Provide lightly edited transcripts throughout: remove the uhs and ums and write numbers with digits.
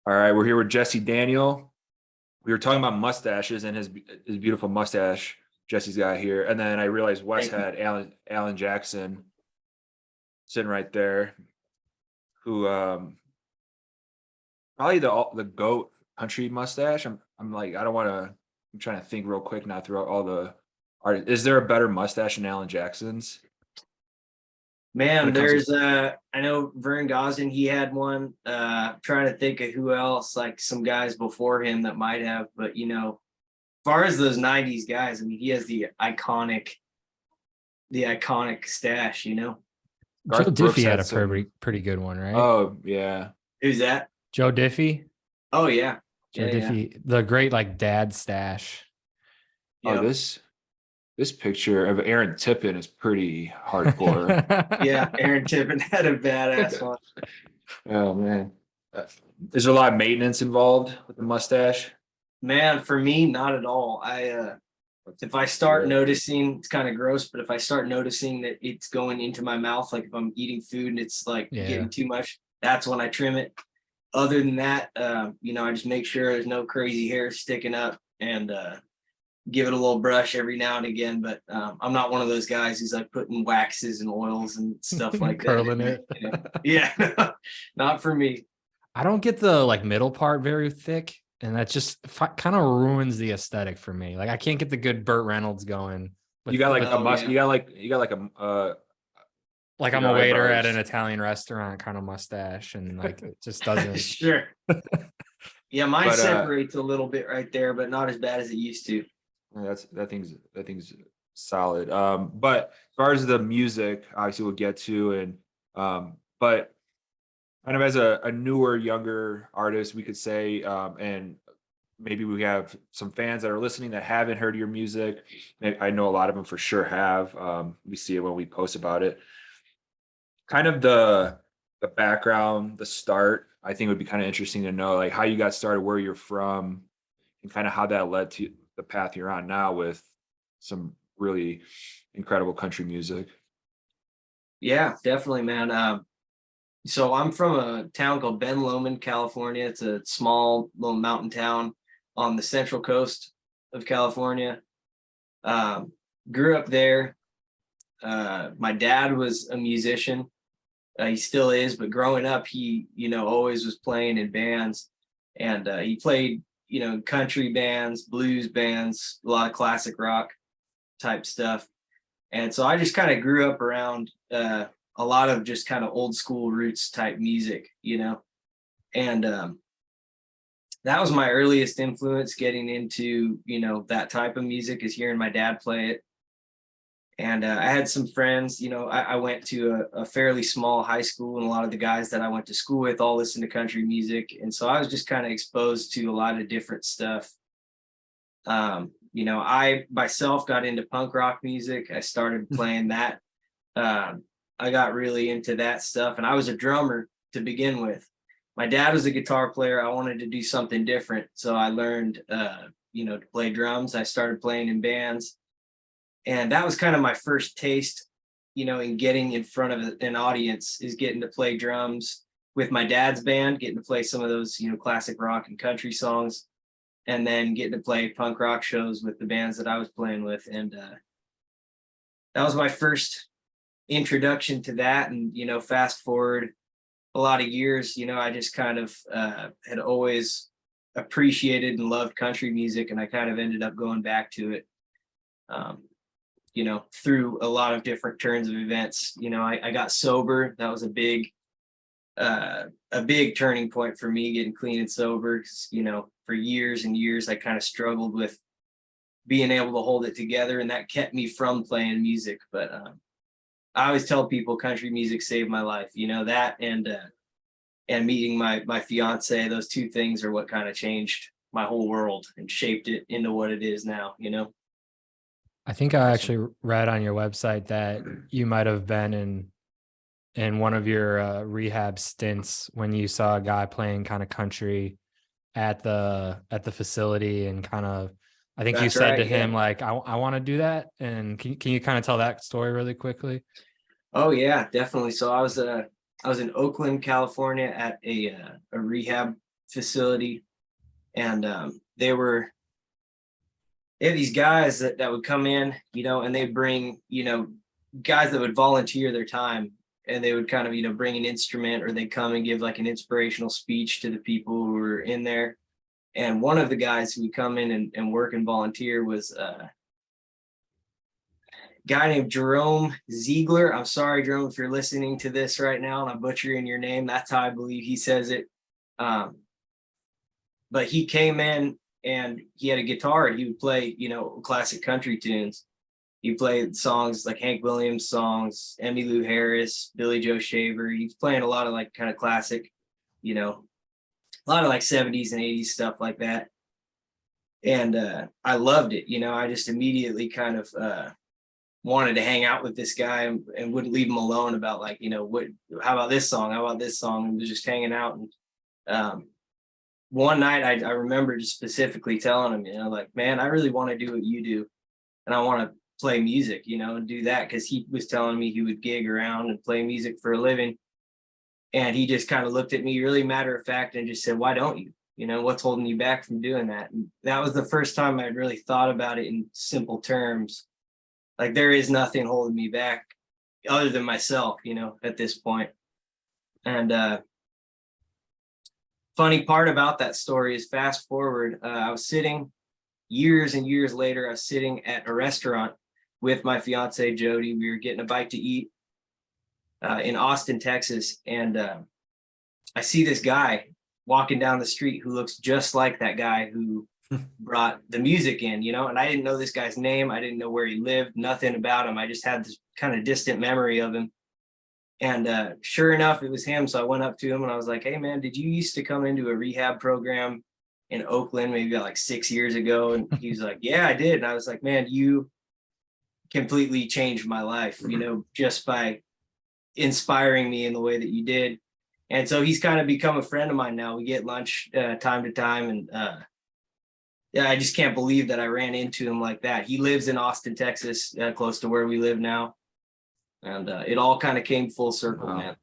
All right, we're here with Jesse Daniel. We were talking about mustaches and his beautiful mustache Jesse's got here, and then I realized Wes Thank you. had Alan Jackson sitting right there, who probably the goat country mustache. I'm like I don't want to. I'm trying to think real quick now throughout all the art. Is there a better mustache than Alan Jackson's when Man, it comes to? there's I know Vern Gosdin, he had one. Trying to think of who else, like some guys before him that might have, but as far as those 90s guys, I mean he has the iconic stash. Joe Garth Brooks Diffie had had a some. pretty good one, right? Oh yeah. Who's that? Joe Diffie, Oh yeah. Joe Yeah, yeah. Diffie, the great like dad stash. Oh, Yep. this picture of Aaron Tippin is pretty hardcore. Yeah. Aaron Tippin had a badass one. Oh man. Uh, Is there a lot of maintenance involved with the mustache? Man, for me, not at all. If I start Yeah. noticing, it's kind of gross, but if I start noticing that it's going into my mouth, like if I'm eating food and it's like Yeah. getting too much, that's when I trim it. Other than that, I just make sure there's no crazy hair sticking up and give it a little brush every now and again. But I'm not one of those guys who's like putting waxes and oils and stuff like that. Curling it. Yeah, not for me. I don't get the like middle part very thick, and that just kind of ruins the aesthetic for me. Like I can't get the good Burt Reynolds going. You got like a Oh, must. yeah. You got like a Like I'm a your waiter at eyebrows. an Italian restaurant kind of mustache, and like it just doesn't. Sure. Yeah, mine But separates a little bit right there, but not as bad as it used to. that thing's solid. But as far as the music, obviously we'll get to, and but kind of as a newer, younger artist, we could say, and maybe we have some fans that are listening that haven't heard your music. I know a lot of them for sure have. We see it when we post about it. Kind of the background, the start. I think would be kind of interesting to know, like how you got started, where you're from, and kind of how that led to the path you're on now with some really incredible country music. Yeah, definitely, man. So I'm from a town called Ben Lomond, California. It's a small little mountain town on the central coast of California. Um, Grew up there. My dad was a musician. He still is, but growing up, he, always was playing in bands, and he played, country bands, blues bands, a lot of classic rock type stuff. And so I just kind of grew up around a lot of just kind of old school roots type music. And that was my earliest influence getting into, that type of music, is hearing my dad play it. And I had some friends, I went to a fairly small high school, and a lot of the guys that I went to school with all listened to country music. And so I was just kind of exposed to a lot of different stuff. I myself got into punk rock music. I started playing that. I got really into that stuff, and I was a drummer to begin with. My dad was a guitar player. I wanted to do something different, so I learned, to play drums. I started playing in bands, and that was kind of my first taste, in getting in front of an audience, is getting to play drums with my dad's band, getting to play some of those, classic rock and country songs, and then getting to play punk rock shows with the bands that I was playing with. And that was my first introduction to that. And, fast forward a lot of years, I just kind of had always appreciated and loved country music. And I kind of ended up going back to it, through a lot of different turns of events. I got sober. That was a big turning point for me, getting clean and sober. For years and years, I kind of struggled with being able to hold it together, and that kept me from playing music. But I always tell people country music saved my life. That and meeting my fiance, those two things are what kind of changed my whole world and shaped it into what it is now. I think I Awesome. actually read on your website that you might have been in one of your rehab stints when you saw a guy playing kind of country at the facility, and kind of, I think you That's said right, to him yeah. like, I want to do that. And can you kind of tell that story really quickly? Oh yeah, definitely. So I was in Oakland, California, at a rehab facility, and they had these guys that would come in, and they bring, guys that would volunteer their time, and they would kind of, bring an instrument, or they come and give like an inspirational speech to the people who were in there. And one of the guys who would come in and work and volunteer was a guy named Jerome Ziegler. I'm sorry, Jerome, if you're listening to this right now and I'm butchering your name. That's how I believe he says it. But he came in and he had a guitar, and he would play, classic country tunes. He played songs like Hank Williams songs, Emmylou Harris, Billy Joe Shaver. He's playing a lot of like kind of classic, a lot of like 70s and 80s stuff like that. And I loved it. I just immediately kind of wanted to hang out with this guy, and wouldn't leave him alone about like, how about this song? How about this song? And was just hanging out. And one night I remember just specifically telling him, like, man, I really want to do what you do. And I want to play music, and do that. Cause he was telling me he would gig around and play music for a living. And he just kind of looked at me really matter of fact and just said, why don't you? What's holding you back from doing that? And that was the first time I'd really thought about it in simple terms. Like, there is nothing holding me back other than myself, at this point. And funny part about that story is, fast forward, I was sitting years and years later, I was sitting at a restaurant with my fiance, Jody. We were getting a bite to eat in Austin, Texas. And I see this guy walking down the street who looks just like that guy who brought the music in, and I didn't know this guy's name. I didn't know where he lived, nothing about him. I just had this kind of distant memory of him. And sure enough, it was him. So I went up to him and I was like, hey man, did you used to come into a rehab program in Oakland maybe about like 6 years ago? And he was like, yeah, I did. And I was like, man, you completely changed my life, just by inspiring me in the way that you did. And so he's kind of become a friend of mine now. We get lunch time to time. And yeah, I just can't believe that I ran into him like that. He lives in Austin, Texas, close to where we live now. And it all kind of came full circle, Wow. man.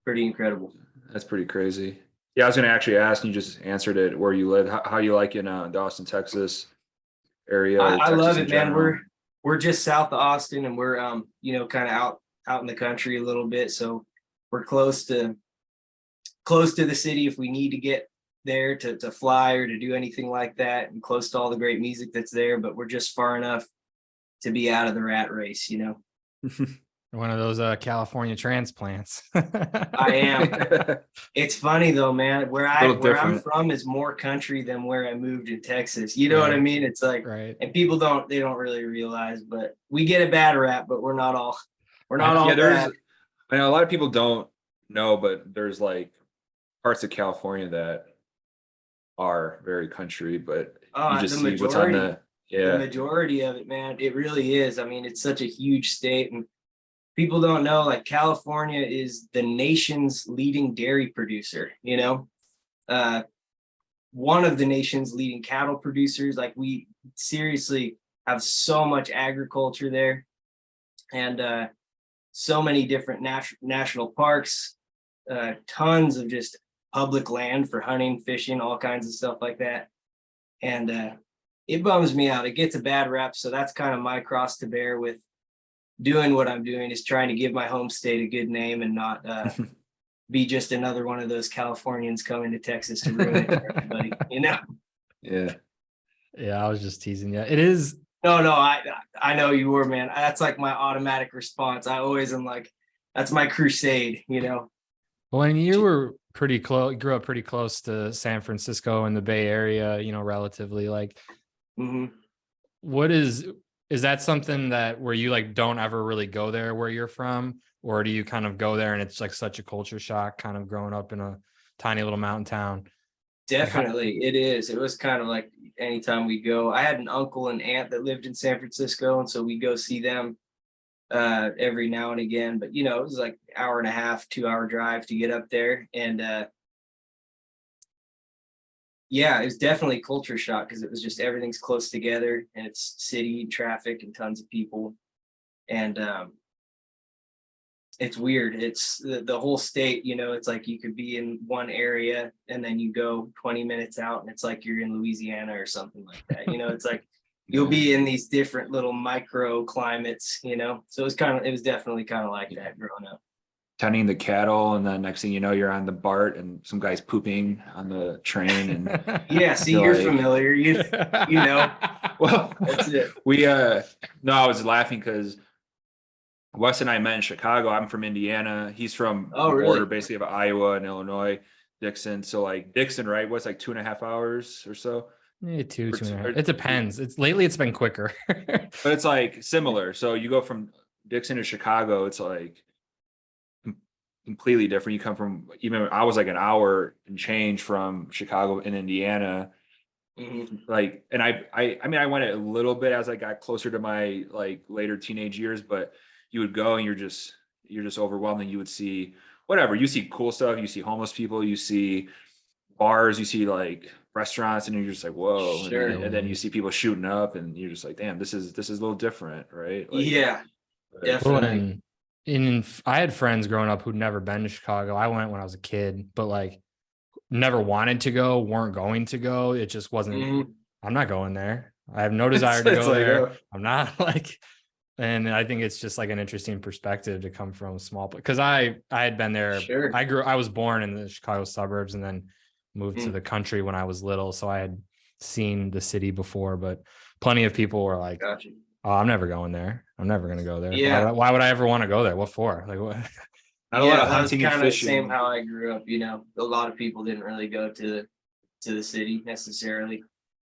Pretty incredible. That's pretty crazy. Yeah, I was going to actually ask, and you just answered it, where you live. How you like in the Austin, Texas area? Or I Texas love in it, man. general? We're just south of Austin, and we're kind of out in the country a little bit. So we're close to the city if we need to get there to fly or to do anything like that, and close to all the great music that's there. But we're just far enough to be out of the rat race, One of those California transplants. I am. It's funny though, man. Where I'm different. from is more country than where I moved in Texas. You know what I mean? It's like, Right. and people don't really realize, but we get a bad rap, but we're not all Yeah, bad. I know a lot of people don't know, but there's like parts of California that are very country, but you just see what's on the majority of it, man. It really is. I mean, it's such a huge state, and people don't know, like, California is the nation's leading dairy producer, one of the nation's leading cattle producers. Like, we seriously have so much agriculture there, and so many different national parks, tons of just public land for hunting, fishing, all kinds of stuff like that. And it bums me out. It gets a bad rap. So that's kind of my cross to bear with doing what I'm doing, is trying to give my home state a good name and not be just another one of those Californians coming to Texas to ruin it for everybody, Yeah. Yeah, I was just teasing you. It is. No, I know you were, man. That's like my automatic response. I always am like, that's my crusade, When you were pretty close, grew up pretty close to San Francisco and the Bay Area, relatively, like, what is that something that where you like don't ever really go there where you're from, or do you kind of go there and it's like such a culture shock kind of growing up in a tiny little mountain town? Definitely, it is. It was kind of like anytime we go. I had an uncle and aunt that lived in San Francisco, and so we go see them every now and again. But it was like hour and a half, 2-hour drive to get up there, and yeah, it was definitely culture shock because it was just everything's close together, and it's city traffic and tons of people, and it's weird. It's the whole state, you know, it's like you could be in one area and then you go 20 minutes out and it's like you're in Louisiana or something like that. You know, it's like you'll be in these different little micro climates, you know. So it was definitely kind of like that growing up. Tending the cattle, and then next thing you know, you're on the BART and some guy's pooping on the train, and Yeah, see, you're you're like, familiar. You know, well, that's it. we no, I was laughing because Wes and I met in Chicago. I'm from Indiana. He's from Oh, the really? border, basically, of Iowa and Illinois, Dixon. So like Dixon, right? What's like 2.5 hours or so? Two and a half. Or- It depends. It's been quicker. But it's like similar. So you go from Dixon to Chicago, it's like completely different. You come from, even I was like an hour and change from Chicago in Indiana. Mhm. Like, and I mean, I went a little bit as I got closer to my like later teenage years, but you would go and you're just overwhelmed, and you would see whatever. You see cool stuff, you see homeless people, you see bars, you see like restaurants, and you're just like, whoa. Sure. And then you see people shooting up, and you're just like, damn, this is a little different, right? Like, Yeah, but- definitely. I had friends growing up who'd never been to Chicago. I went when I was a kid, but like never wanted to go, weren't going to go. It just wasn't, Mhm. I'm not going there. I have no desire to It's go like, there. I'm not like, and I think it's just like an interesting perspective to come from a small, because I had been there. Sure. I was born in the Chicago suburbs and then moved to Mm. the country when I was little. So I had seen the city before, but plenty of people were like, Gotcha. oh, I'm never going there. I'm never going to go there. Yeah. Why would I ever want to go there? What for? Like what? not a lot of that was hunting and kind of the same fishing. how I grew up. You know, a lot of people didn't really go to the city necessarily.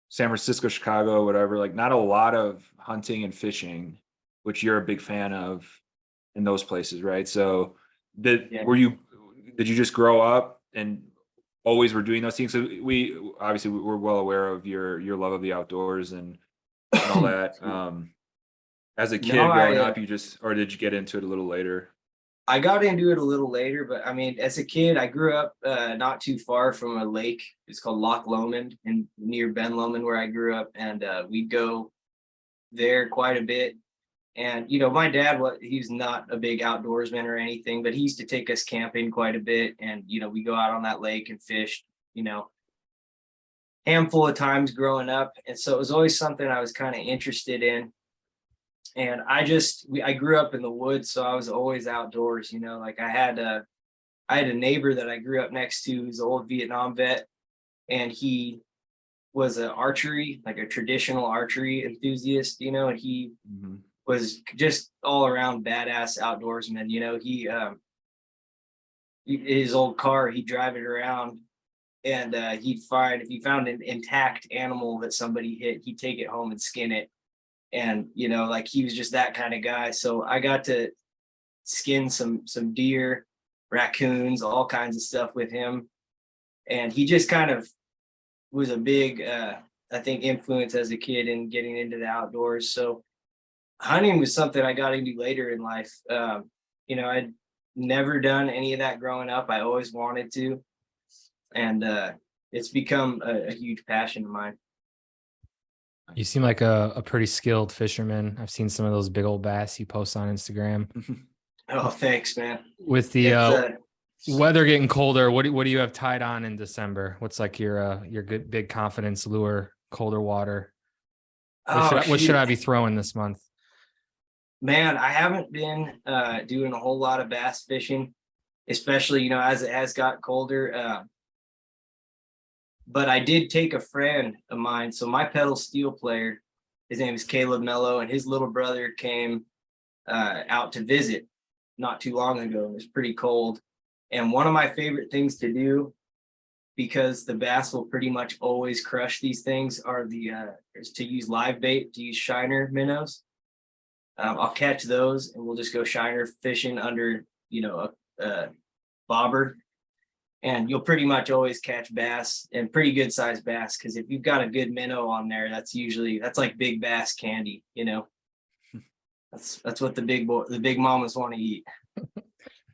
San Francisco, Chicago, whatever, like not a lot of hunting and fishing, which you're a big fan of in those places, right? So did Yeah. did you just grow up and always were doing those things? So we obviously we're well aware of your love of the outdoors and all that. As a No, kid growing up, you just, or did you get into it a little later? I got into it a little later, but I mean, as a kid, I grew up not too far from a lake. It's called Loch Lomond, and near Ben Lomond, where I grew up, and we'd go there quite a bit. And you know, my dad he's not a big outdoorsman or anything, but he used to take us camping quite a bit, and you know, we go out on that lake and fish. You know, handful of times growing up, and so it was always something I was kind of interested in. And I grew up in the woods, so I was always outdoors. You know, like I had a neighbor that I grew up next to who's an old Vietnam vet, and he was a archery, like a traditional archery enthusiast, you know, and he Mhm. was just all around badass outdoorsman. You know, his old car, he'd drive it around, and if he found an intact animal that somebody hit, he'd take it home and skin it. And you know, like he was just that kind of guy. So I got to skin some deer, raccoons, all kinds of stuff with him. And he just kind of was a big I think influence as a kid in getting into the outdoors. So hunting was something I got into later in life. You know, I'd never done any of that growing up. I always wanted to, and it's become a huge passion of mine. You seem like a pretty skilled fisherman. I've seen some of those big old bass you post on Instagram. Oh, thanks, man. With the It's, weather getting colder, what do you have tied on in December? What's like your good big confidence lure, colder water? What should I be throwing this month? Man, I haven't been doing a whole lot of bass fishing, especially, you know, as it has got colder. But I did take a friend of mine. So my pedal steel player, his name is Caleb Mello, and his little brother came out to visit not too long ago. It was pretty cold. And one of my favorite things to do, because the bass will pretty much always crush these things, is to use live bait, to use shiner minnows. I'll catch those, and we'll just go shiner fishing under, you know, a bobber, and you'll pretty much always catch bass, and pretty good sized bass. Because if you've got a good minnow on there, that's like big bass candy, you know. That's what the big mamas want to eat.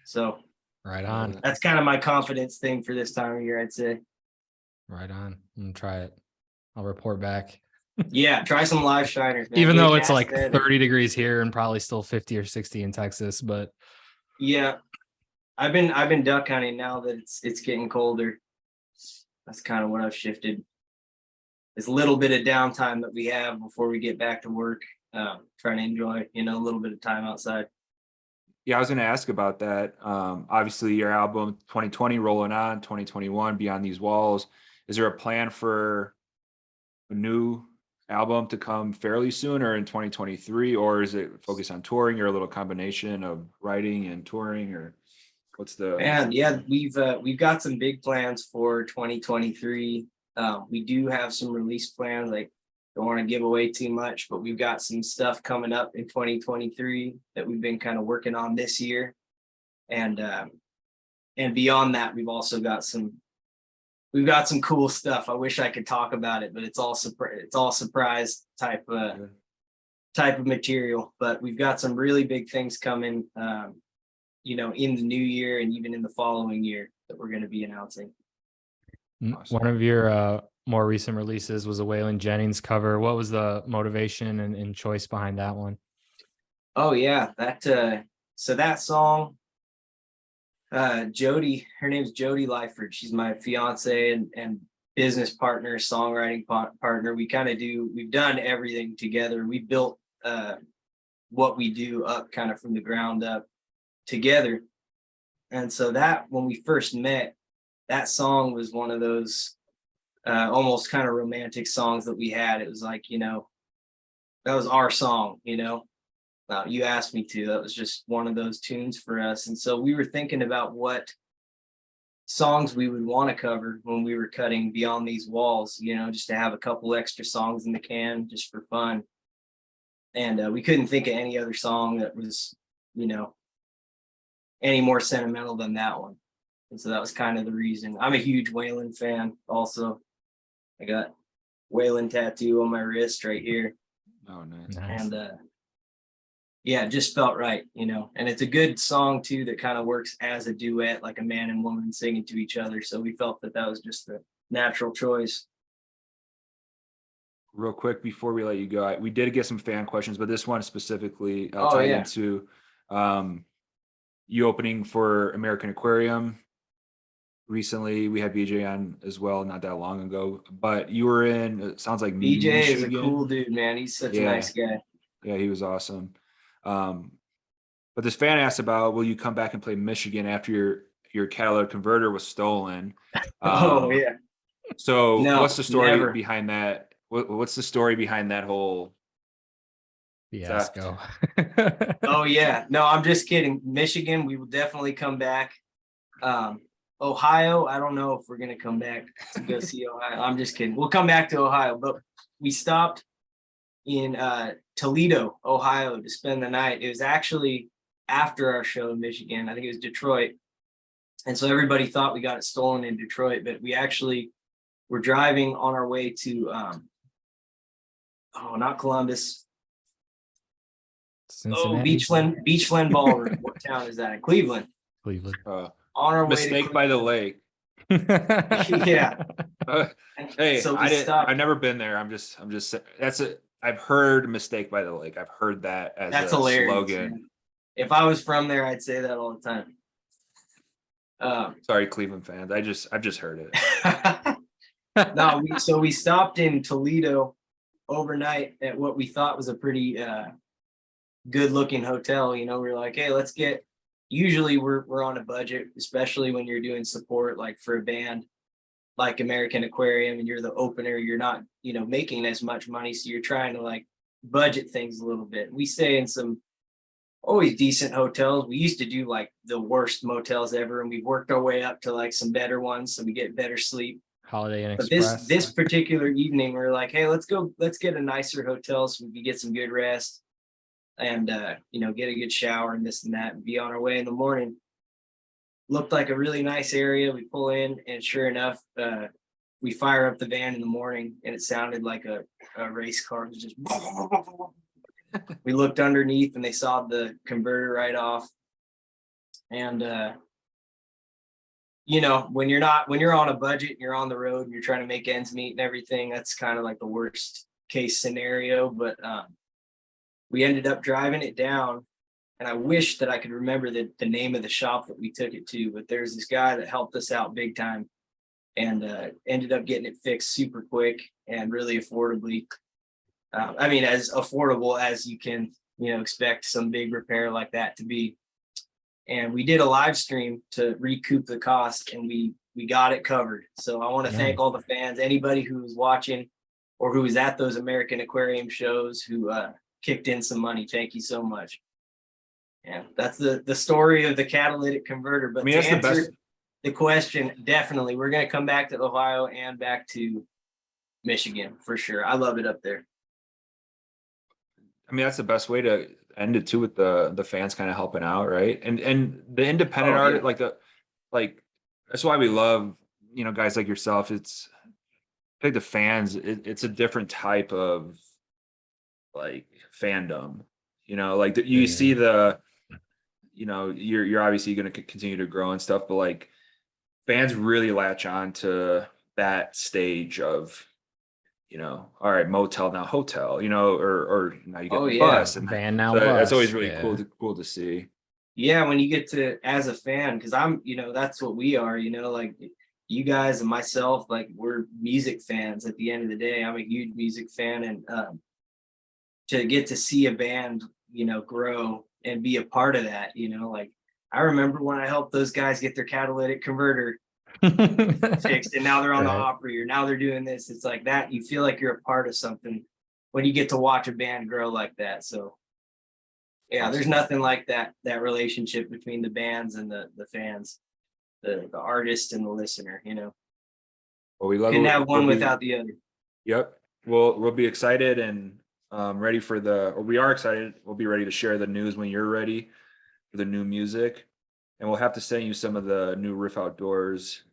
So Right on. that's kind of my confidence thing for this time of year, I'd say. Right on. I'm gonna try it. I'll report back. Yeah, try some live shiners, man. Even Get a though it's cast like in. 30 degrees here and probably still 50 or 60 in Texas, but Yeah, I've been duck hunting now that it's getting colder. That's kind of what I've shifted. This little bit of downtime that we have before we get back to work, trying to enjoy, a little bit of time outside. Yeah, I was going to ask about that. Obviously, your album 2020 rolling on, 2021 Beyond These Walls. Is there a plan for a new album to come fairly soon, or in 2023, or is it focused on touring, or a little combination of writing and touring, or what's the? And yeah, we've got some big plans for 2023. We do have some release plans. Like, don't want to give away too much, but we've got some stuff coming up in 2023 that we've been kind of working on this year, and beyond that, we've got some cool stuff. I wish I could talk about it, but it's all surprise type of material. But we've got some really big things coming. In the new year and even in the following year that we're going to be announcing. One of your more recent releases was a Waylon Jennings cover. What was the motivation and choice behind that one? Oh yeah, so that song, Jody, her name's Jody Lyford. She's my fiance and business partner, songwriting partner. We've done everything together. We built what we do up kind of from the ground up together. And so that when we first met, that song was one of those almost kind of romantic songs that we had. It was like, that was our song, you asked me to. That was just one of those tunes for us. And so we were thinking about what songs we would want to cover when we were cutting Beyond These Walls, just to have a couple extra songs in the can just for fun. And we couldn't think of any other song that was, any more sentimental than that one. And so that was kind of the reason. I'm a huge Waylon fan also. I got Waylon tattoo on my wrist right here. Oh, nice. And yeah, it just felt right, and it's a good song too that kind of works as a duet, like a man and woman singing to each other. So we felt that was just the natural choice. Real quick before we let you go, we did get some fan questions, but this one specifically tied into you opening for American Aquarium recently. We had BJ on as well not that long ago, but you were in, it sounds like BJ Michigan. is a cool dude, man. He's such a nice guy. Yeah, he was awesome. But this fan asked about, will you come back and play Michigan after your catalytic converter was stolen? Oh yeah. So No, what's the story never. behind that? What's the story behind that whole fiasco? Oh yeah, no, I'm just kidding. Michigan, we will definitely come back. Ohio, I don't know if we're gonna come back to go see Ohio. I'm just kidding. We'll come back to Ohio, but we stopped in Toledo, Ohio to spend the night. It was actually after our show in Michigan. I think it was Detroit. And so everybody thought we got it stolen in Detroit, but we actually were driving on our way to not Columbus. Cincinnati? Beachland Ballroom. What town is that? In Cleveland. Cleveland. On our way Mistake by the Lake. Yeah. Hey, So I've never been there. I've heard Mistake by the Lake. I've heard that as That's a hilarious, slogan. man. If I was from there, I'd say that all the time. Sorry, Cleveland fans. I've just heard it. No, we stopped in Toledo overnight at what we thought was a pretty good looking hotel. We were like, hey, usually we're on a budget, especially when you're doing support, like for a band like American Aquarium and you're the opener, you're not, making as much money. So you're trying to like budget things a little bit. We stay in some always decent hotels. We used to do like the worst motels ever, and we've worked our way up to like some better ones so we get better sleep. Holiday Inn But Express. this particular evening, we were like, hey, let's get a nicer hotel so we can get some good rest and get a good shower and this and that and be on our way in the morning. Looked like a really nice area. We pull in, and sure enough, we fire up the van in the morning, and it sounded like a race car. It was just we looked underneath, and they saw the converter right off. And when you're on a budget and you're on the road and you're trying to make ends meet and everything, that's kind of like the worst case scenario. But we ended up driving it down and I wish that I could remember the name of the shop that we took it to, but there's this guy that helped us out big time and ended up getting it fixed super quick and really affordably. I mean, as affordable as you can, expect some big repair like that to be. And we did a live stream to recoup the cost, and we got it covered. So I want to thank all the fans, anybody who was watching or who was at those American Aquarium shows who kicked in some money. Thank you so much. Yeah, that's the story of the catalytic converter. But I mean, to that's the answer best. the question, definitely, we're going to come back to Ohio and back to Michigan for sure. I love it up there. I mean, that's the best way to end it too, with the fans kind of helping out, right? And the independent Oh, art, yeah. like that's why we love, guys like yourself. It's like the fans. It's a different type of like fandom. Like you see you're obviously going to continue to grow and stuff, but like fans really latch on to that stage of, all right, motel now hotel, or now you get Oh, the yeah. bus, and Van now so that's bus. always really Yeah. cool to see. Yeah, when you get to, as a fan, because I'm, that's what we are, like you guys and myself, like we're music fans at the end of the day. I'm a huge music fan, and to get to see a band, grow and be a part of that, like I remember when I helped those guys get their catalytic converter fixed, and now they're on the Right. Opry, or now they're doing this. It's like that. You feel like you're a part of something when you get to watch a band grow like that. So yeah, there's Awesome. nothing like that relationship between the bands and the fans, the artist and the listener. Well, we love Couldn't it. have one without the other. Yep. We'll be excited and ready for or we are excited. We'll be ready to share the news when you're ready for the new music, and we'll have to send you some of the new Riff Outdoors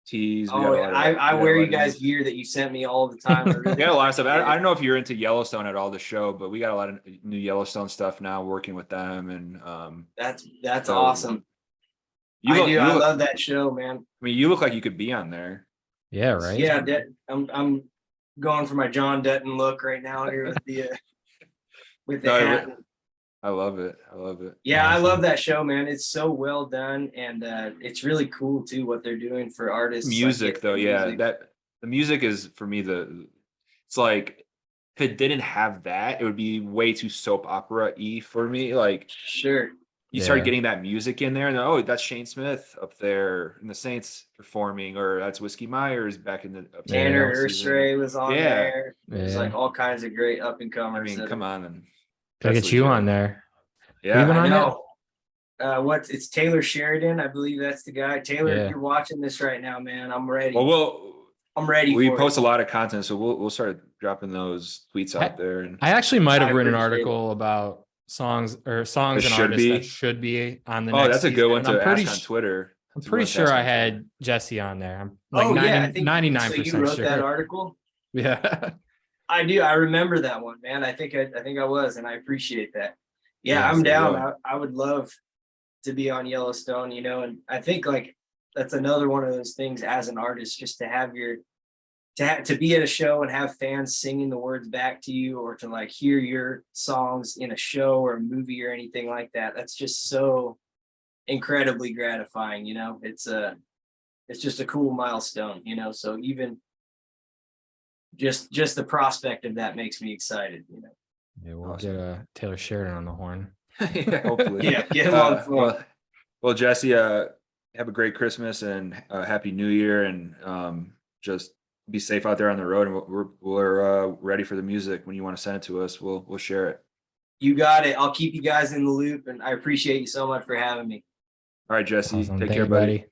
tees. We got Oh, a lot of I we got a wear lot you of guys news. gear that you sent me all the time. I really We got a lot of stuff. appreciate I it. don't know if you're into Yellowstone at all, the show, but we got a lot of new Yellowstone stuff now, working with them, and That's so awesome. you look, I love that show, man. I mean, you look like you could be on there. Yeah, right. Yeah, I'm going for my John Dutton look right now here with the No, hat. I love it. I love it. Yeah, I Awesome. love that show, man. It's so well done, and it's really cool too what they're doing for artists. like Music getting though, yeah, music. that the music is for me it's like if it didn't have that, it would be way too soap opera-y for me. Like Sure. you start Yeah. getting that music in there, and oh, that's Shane Smith up there in the Saints performing, or that's Whiskey Myers back in the up to the Tanner final season. Erstray was on Yeah. there. There's like Yeah. all kinds of great up and I comers. mean, come on, and Gotta that's get you legit. on there. Yeah, Even I on know. It's Taylor Sheridan, I believe that's the guy. Taylor, Yeah. if you're watching this right now, man, I'm ready. well, I'm ready we for post it. a lot of content, so we'll start dropping those tweets out there, and I actually might have I written an appreciate it. article about songs and should artists that be. should be on the oh, next that's a good season. one And to I'm pretty ask on Twitter. I'm It's a good pretty one to sure ask I on Twitter. had Jesse on there. I'm like Oh yeah, I think 99% so. You wrote sure. that article. Yeah. I do. I remember that one, man. I think I was, and I appreciate that. Yeah, Yeah, I'm there you down. go. I would love to be on Yellowstone, and I think like that's another one of those things as an artist, just to have to be at a show and have fans singing the words back to you, or to like hear your songs in a show or a movie or anything like that. That's just so incredibly gratifying. It's just a cool milestone. So even just the prospect of that makes me excited. Yeah, we'll Awesome. get Taylor Sheridan on the horn. Yeah, hopefully. Yeah, get him on the phone. Well, Jesse, have a great Christmas and Happy New Year, and just be safe out there on the road. And we're ready for the music. When you want to send it to us, we'll share it. You got it. I'll keep you guys in the loop, and I appreciate you so much for having me. All right, Jesse, Awesome. take Thank care, you, buddy. buddy.